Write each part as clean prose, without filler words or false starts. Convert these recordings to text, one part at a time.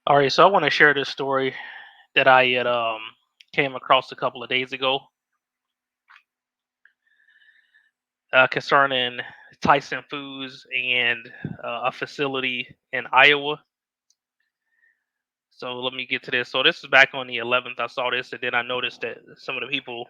All right, so I want to share this story that I had came across a couple of days ago concerning Tyson Foods and a facility in Iowa. So let me get to this. So this is back on the 11th. I saw this, and then I noticed that some of the people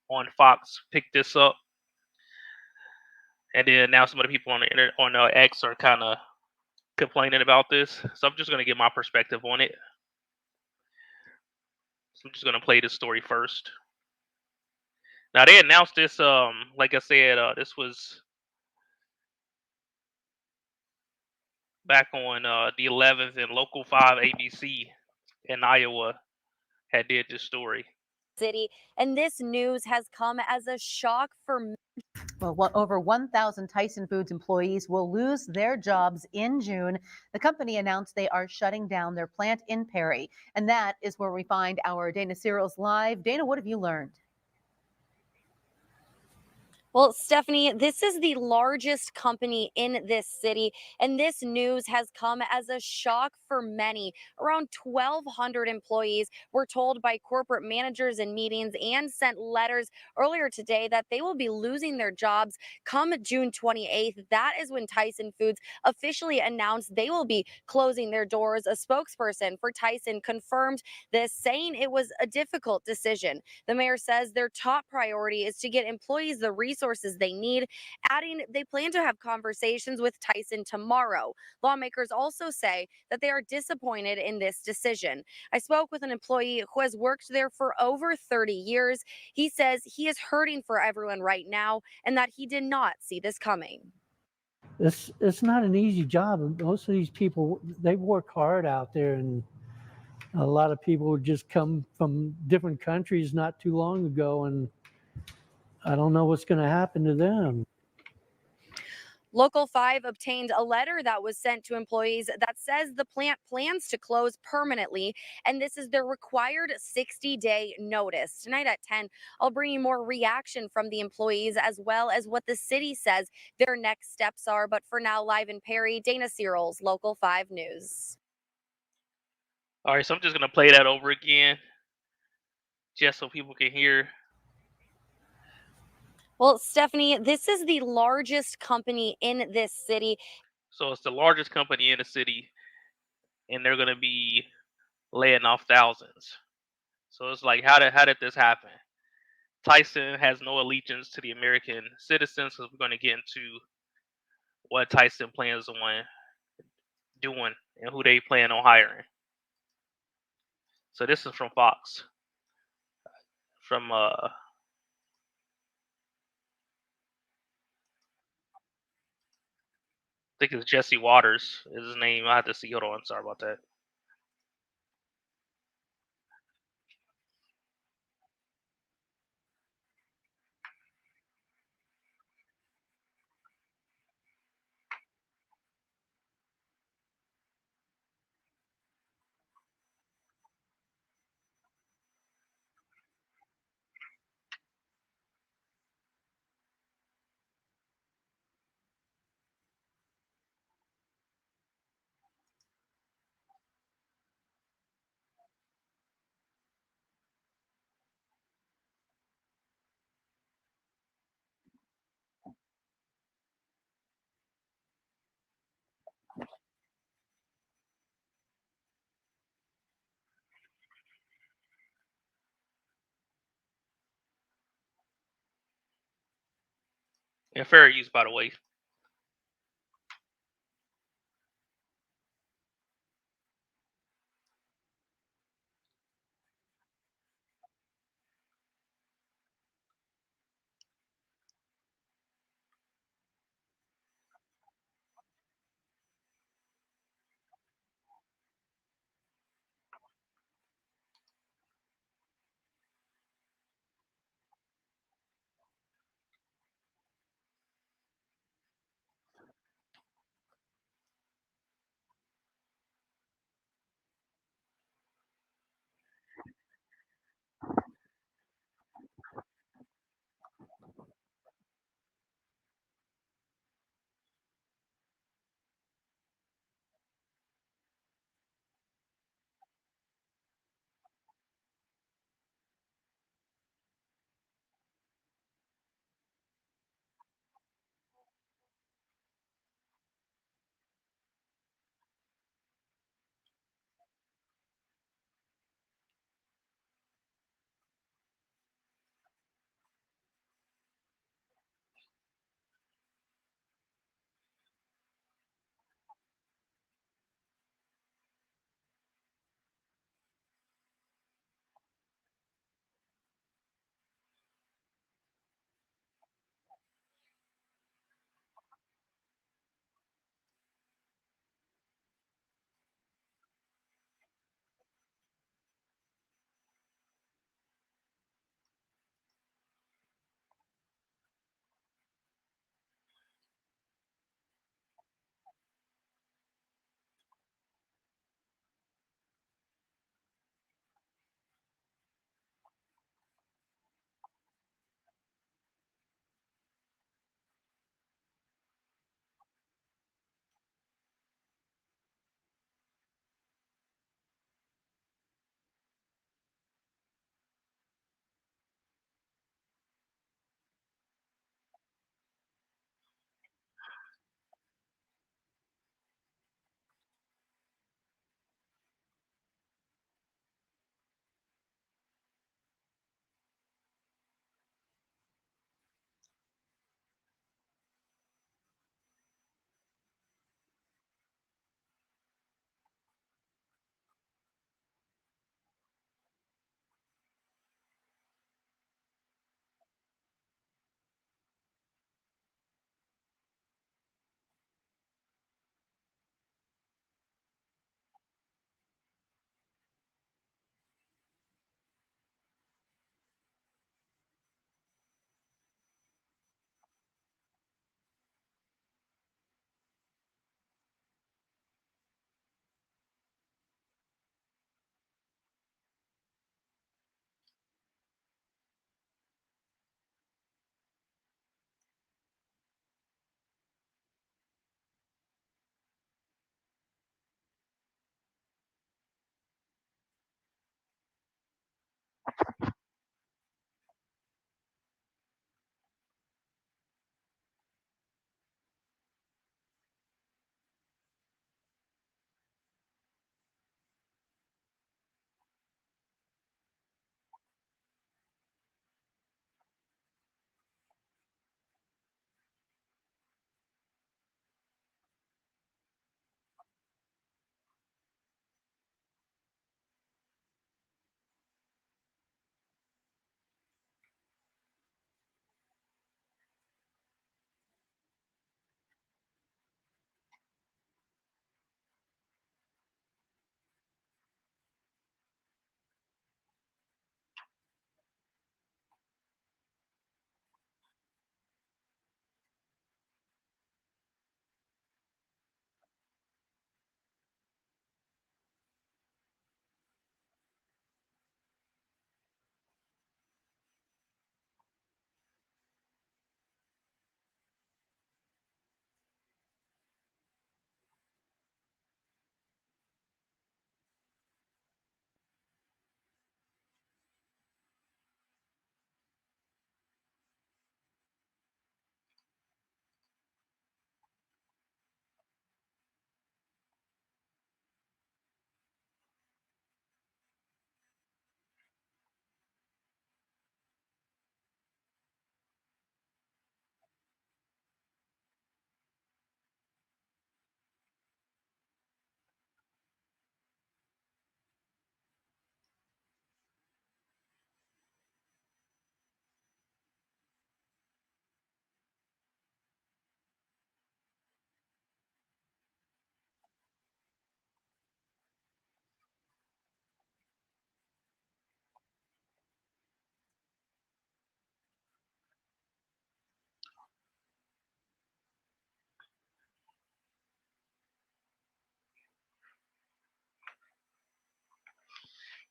on Fox picked this up, and then now some of the people on the internet on X are kind of complaining about this. So I'm just gonna get my perspective on it. So I'm just gonna play this story first. Now they announced this. Like I said, this was back on the 11th, and Local 5 ABC in Iowa had did this story. City, and this news has come as a shock for. Well, over 1,000 Tyson Foods employees will lose their jobs in June. The company announced they are shutting down their plant in Perry. And that is where we find our Dana Searles live. Dana, what have you learned? Well, Stephanie, this is the largest company in this city, and this news has come as a shock for many. Around 1,200 employees were told by corporate managers in meetings and sent letters earlier today that they will be losing their jobs come June 28th. That is when Tyson Foods officially announced they will be closing their doors. A spokesperson for Tyson confirmed this, saying it was a difficult decision. The mayor says their top priority is to get employees the resources they need, adding they plan to have conversations with Tyson tomorrow. Lawmakers also say that they are disappointed in this decision. I spoke with an employee who has worked there for over 30 years. He says he is hurting for everyone right now and that he did not see this coming. It's not an easy job. Most of these people, they work hard out there, and a lot of people just come from different countries not too long ago, and I don't know what's going to happen to them. Local 5 obtained a letter that was sent to employees that says the plant plans to close permanently, and this is their required 60-day notice. Tonight at 10, I'll bring you more reaction from the employees as well as what the city says their next steps are. But for now, live in Perry, Dana Searles, Local 5 News. All right, so I'm just gonna play that over again, just so people can hear. Well, Stephanie, this is the largest company in this city. So it's the largest company in the city, and they're gonna be laying off thousands. So it's like, how did this happen? Tyson has no allegiance to the American citizens, because we're going to get into what Tyson plans on doing and who they plan on hiring. So this is from Fox, from I think it's Jesse Waters is his name. I have to see. Hold on, sorry about that. And fair use, by the way.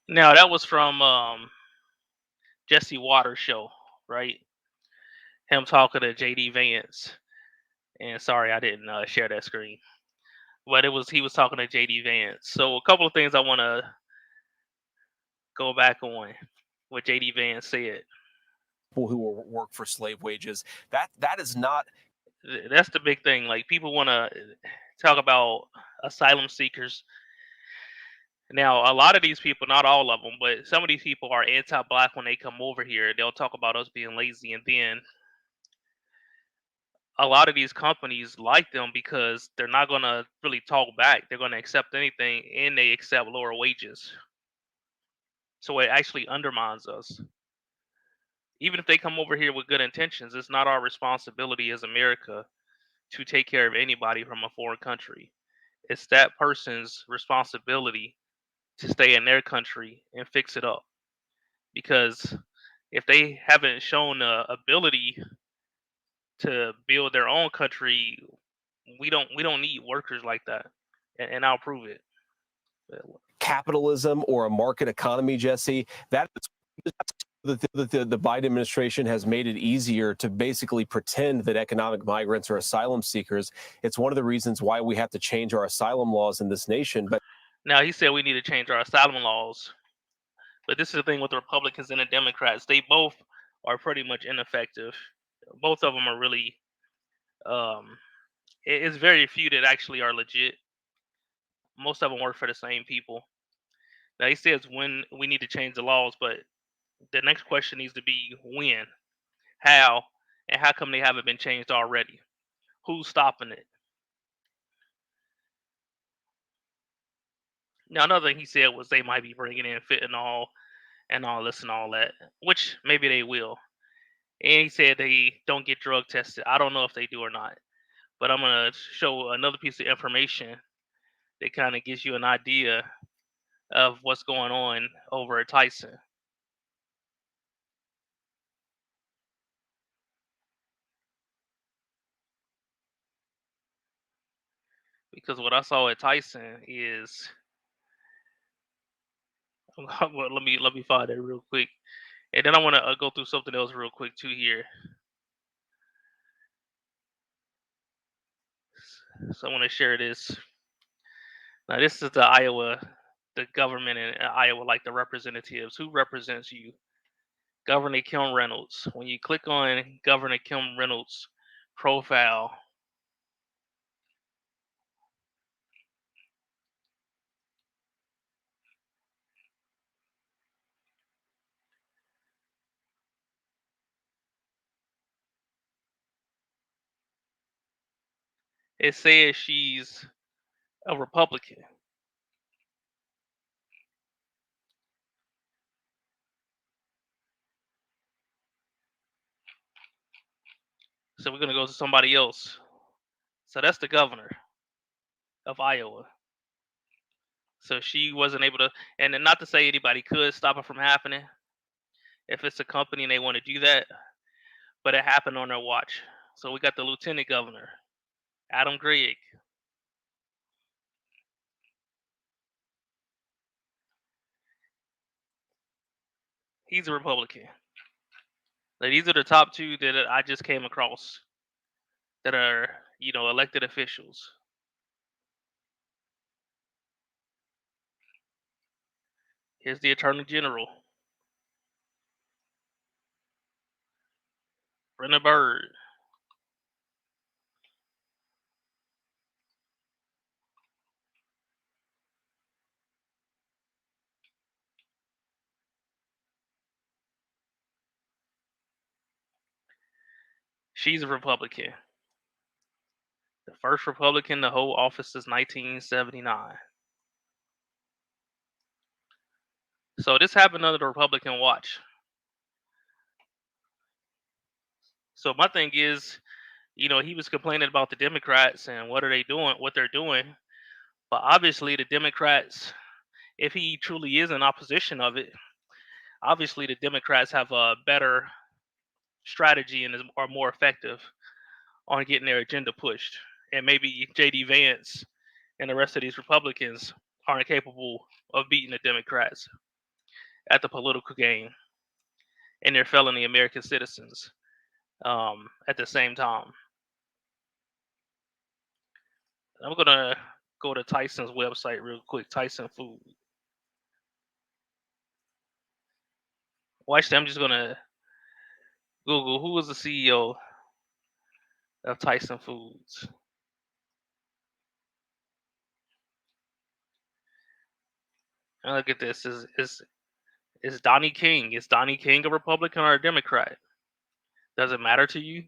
Now that was from Jesse Waters' show, right? Him talking to JD Vance. And sorry, I didn't share that screen, but he was talking to JD Vance. So a couple of things I want to go back on what JD Vance said. People who will work for slave wages. That is not. That's the big thing. Like, people want to talk about asylum seekers. Now, a lot of these people, not all of them, but some of these people are anti-black when they come over here. They'll talk about us being lazy, and then a lot of these companies like them because they're not going to really talk back. They're going to accept anything, and they accept lower wages. So it actually undermines us. Even if they come over here with good intentions, it's not our responsibility as America to take care of anybody from a foreign country. It's that person's responsibility to stay in their country and fix it up. Because if they haven't shown the ability to build their own country, we don't need workers like that. And I'll prove it. Capitalism or a market economy, Jesse. That is the Biden administration has made it easier to basically pretend that economic migrants are asylum seekers. It's one of the reasons why we have to change our asylum laws in this nation. But now, he said we need to change our asylum laws. But this is the thing with the Republicans and the Democrats. They both are pretty much ineffective. Both of them are really. It's very few that actually are legit. Most of them work for the same people. Now, he says when we need to change the laws, but the next question needs to be when, how, and how come they haven't been changed already? Who's stopping it? Now, another thing he said was they might be bringing in fentanyl and all this and all that, which maybe they will. And he said they don't get drug tested. I don't know if they do or not, but I'm going to show another piece of information that kind of gives you an idea of what's going on over at Tyson. Because what I saw at Tyson is, well, let me find it real quick, and then I want to go through something else real quick too here. So I want to share this. Now, this is the government in Iowa, like the representatives. Who represents you? Governor Kim Reynolds. When you click on Governor Kim Reynolds' profile, it says she's a Republican. So we're gonna go to somebody else. So that's the governor of Iowa. So she wasn't able to, and then not to say anybody could stop it from happening if it's a company and they want to do that, but it happened on their watch. So we got the lieutenant governor, Adam Gregg. He's a Republican. Like, these are the top two that I just came across that are, elected officials. Here's the Attorney General, Brenda Bird. She's a Republican. The first Republican to hold office since 1979. So this happened under the Republican watch. So my thing is, he was complaining about the Democrats and what are they doing, what they're doing. But obviously the Democrats, if he truly is in opposition of it, obviously the Democrats have a better strategy and are more effective on getting their agenda pushed. And maybe JD Vance and the rest of these Republicans aren't capable of beating the Democrats. at the political game, and they're felony American citizens at the same time. I'm gonna go to Tyson's website real quick. Tyson Food. Well, actually, I'm just gonna Google who was the CEO of Tyson Foods. And look at this. Is Donnie King? Is Donnie King a Republican or a Democrat? Does it matter to you?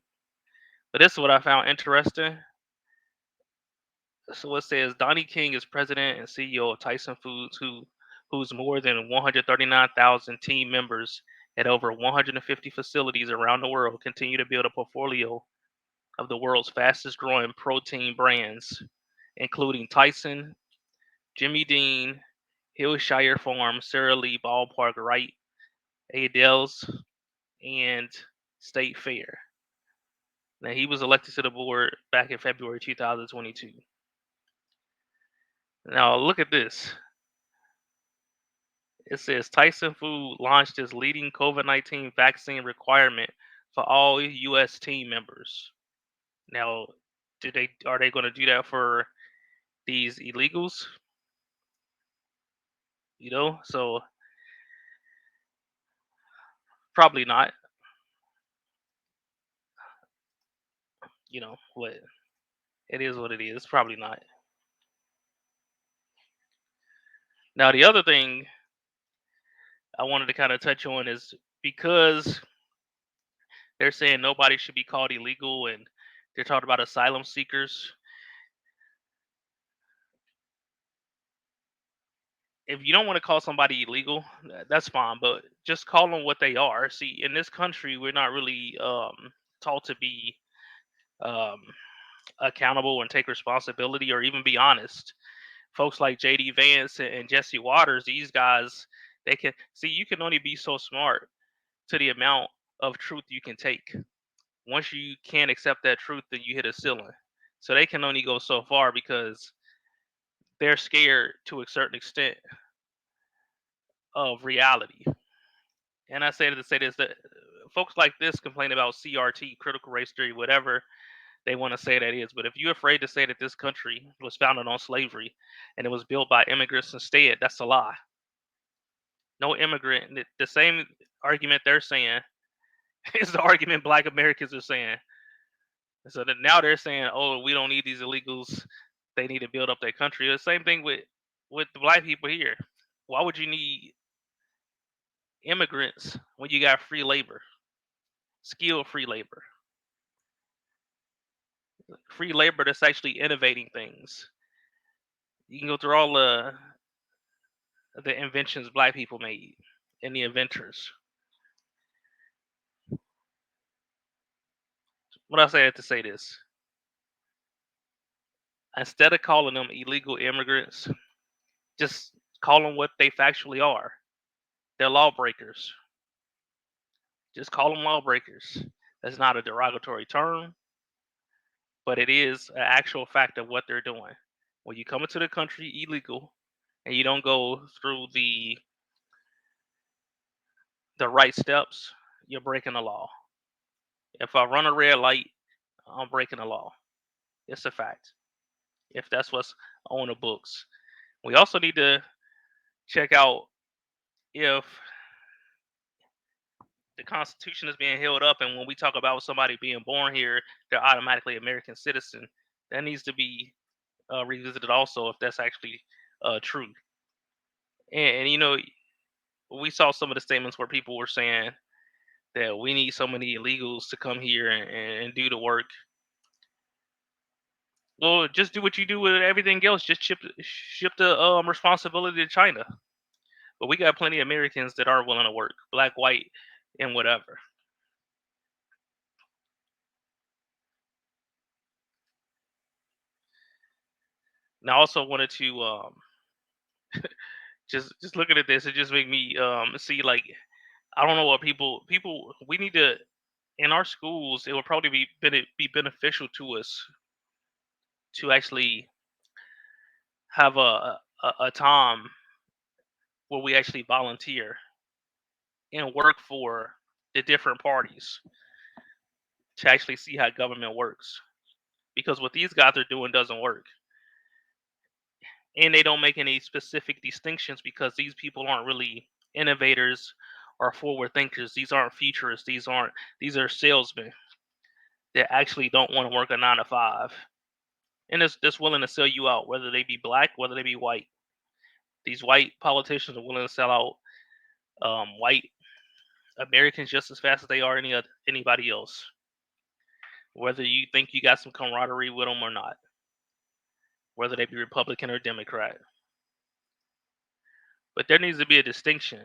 But this is what I found interesting. So it says Donnie King is president and CEO of Tyson Foods, whose more than 139,000 team members at over 150 facilities around the world continue to build a portfolio of the world's fastest growing protein brands, including Tyson, Jimmy Dean, Hillshire Farm, Sara Lee Ballpark, Wright, Aidells, and State Fair. Now, he was elected to the board back in February 2022. Now, look at this. It says Tyson Food launched its leading COVID-19 vaccine requirement for all U.S. team members. Now, are they going to do that for these illegals? So probably not. What it is, what it is. Probably not. Now, the other thing I wanted to kind of touch on is because they're saying nobody should be called illegal, and they're talking about asylum seekers. If you don't want to call somebody illegal, that's fine, but just call them what they are. See, in this country, we're not really taught to be um, accountable and take responsibility or even be honest. Folks like JD Vance and Jesse Waters, these guys, they can see you can only be so smart to the amount of truth you can take. Once you can't accept that truth, then you hit a ceiling. So they can only go so far because they're scared to a certain extent of reality. And I say to say this that folks like this complain about CRT, critical race theory, whatever they want to say that is. But if you're afraid to say that this country was founded on slavery and it was built by immigrants instead, that's a lie. No immigrant. The same argument they're saying is the argument Black Americans are saying. So that now they're saying, "Oh, we don't need these illegals. They need to build up their country." The same thing with the Black people here. Why would you need immigrants when you got free labor, skilled free labor that's actually innovating things? You can go through all the inventions Black people made and the inventors. What I say to say this: instead of calling them illegal immigrants, just call them what they factually are. They're lawbreakers. Just call them lawbreakers. That's not a derogatory term, but it is an actual fact of what they're doing. When you come into the country illegal and you don't go through the right steps, you're breaking the law. If I run a red light, I'm breaking the law. It's a fact. If that's what's on the books. We also need to check out if the Constitution is being held up, and when we talk about somebody being born here, they're automatically American citizen. That needs to be revisited also, if that's actually true. And we saw some of the statements where people were saying that we need so many illegals to come here and do the work. Well, just do what you do with everything else. Just ship the responsibility to China. But we got plenty of Americans that are willing to work, black, white, and whatever. Now, I also wanted to just looking at this, it just make me see, like, I don't know what people we need to, in our schools. It would probably be beneficial to us to actually have a time where we actually volunteer and work for the different parties to actually see how government works. Because what these guys are doing doesn't work. And they don't make any specific distinctions because these people aren't really innovators or forward thinkers. These aren't futurists. These are salesmen that actually don't want to work a 9 to 5. And it's just willing to sell you out, whether they be black, whether they be white. These white politicians are willing to sell out white Americans just as fast as they are anybody else, whether you think you got some camaraderie with them or not, whether they be Republican or Democrat. But there needs to be a distinction.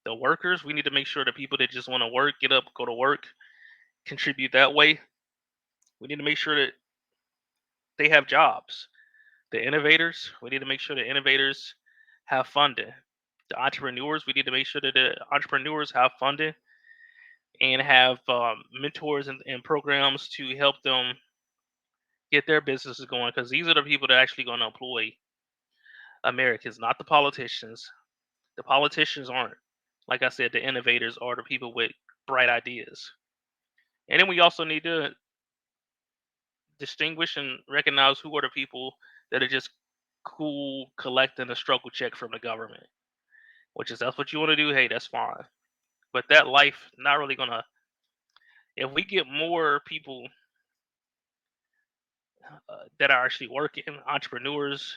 The workers, we need to make sure the people that just want to work, get up, go to work, contribute that way. We need to make sure that they have jobs. The innovators, we need to make sure the innovators have funding. The entrepreneurs, we need to make sure that the entrepreneurs have funding and have mentors and programs to help them get their businesses going, because these are the people that are actually going to employ Americans, not the politicians. The politicians aren't, like I said, the innovators are the people with bright ideas. And then we also need to distinguish and recognize who are the people that are just cool collecting a struggle check from the government. Which is, that's what you want to do, hey, that's fine. But that life not really gonna. If we get more people that are actually working, entrepreneurs,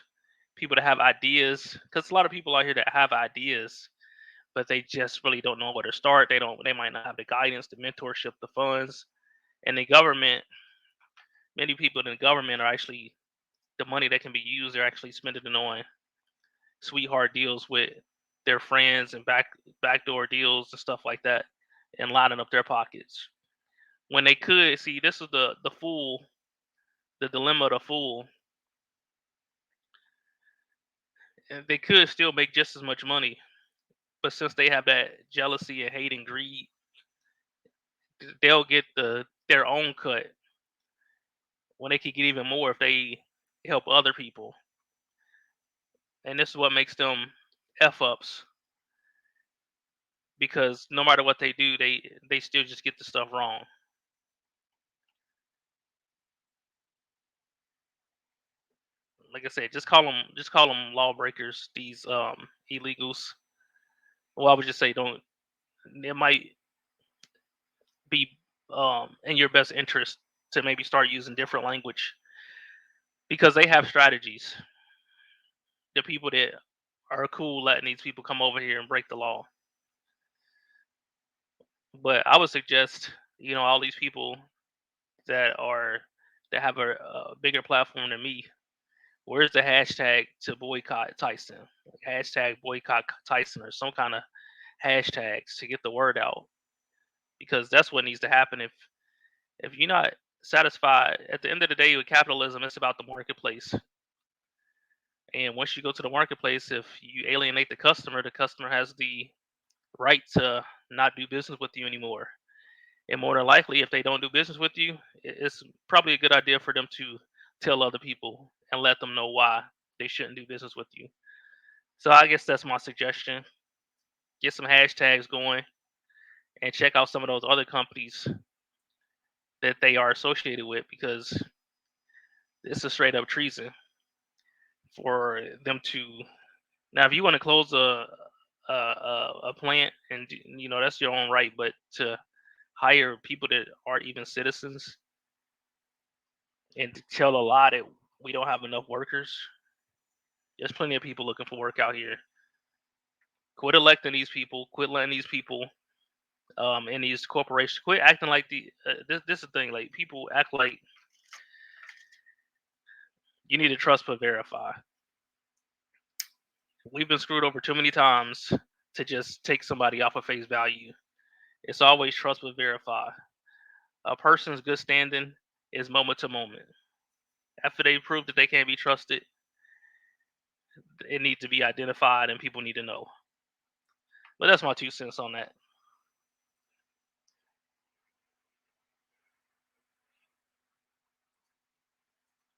people that have ideas, because a lot of people out here that have ideas, but they just really don't know where to start. They might not have the guidance, the mentorship, the funds, and the government. Many people in the government are actually, the money that can be used, they're actually spending it on sweetheart deals with their friends and backdoor deals and stuff like that, and lining up their pockets. When they could see, this is the fool, the dilemma of the fool. And they could still make just as much money, but since they have that jealousy and hate and greed, they'll get their own cut when they could get even more if they help other people. And this is what makes them f ups, because no matter what they do, they still just get the stuff wrong. Like I said, just call them lawbreakers. These illegals. Well, I would just say don't. It might be in your best interest to maybe start using different language, because they have strategies. The people that are cool letting these people come over here and break the law. But I would suggest, all these people that are that have a bigger platform than me. Where's the hashtag to boycott Tyson? Like, hashtag boycott Tyson, or some kind of hashtags to get the word out, because that's what needs to happen. If you're not satisfied, at the end of the day with capitalism, it's about the marketplace. And once you go to the marketplace, if you alienate the customer has the right to not do business with you anymore. And more than likely, if they don't do business with you, it's probably a good idea for them to tell other people and let them know why they shouldn't do business with you. So I guess that's my suggestion. Get some hashtags going and check out some of those other companies that they are associated with, because it's a straight up treason for them to. Now, if you want to close a plant, and that's your own right, but to hire people that aren't even citizens and to tell a lie that we don't have enough workers. There's plenty of people looking for work out here. Quit electing these people. Quit letting these people in these corporations. Quit acting like this is the thing. Like, people act like you need to trust but verify. We've been screwed over too many times to just take somebody off of face value. It's always trust but verify. A person's good standing is moment to moment. After they prove that they can't be trusted, it needs to be identified and people need to know. But that's my 2 cents on that.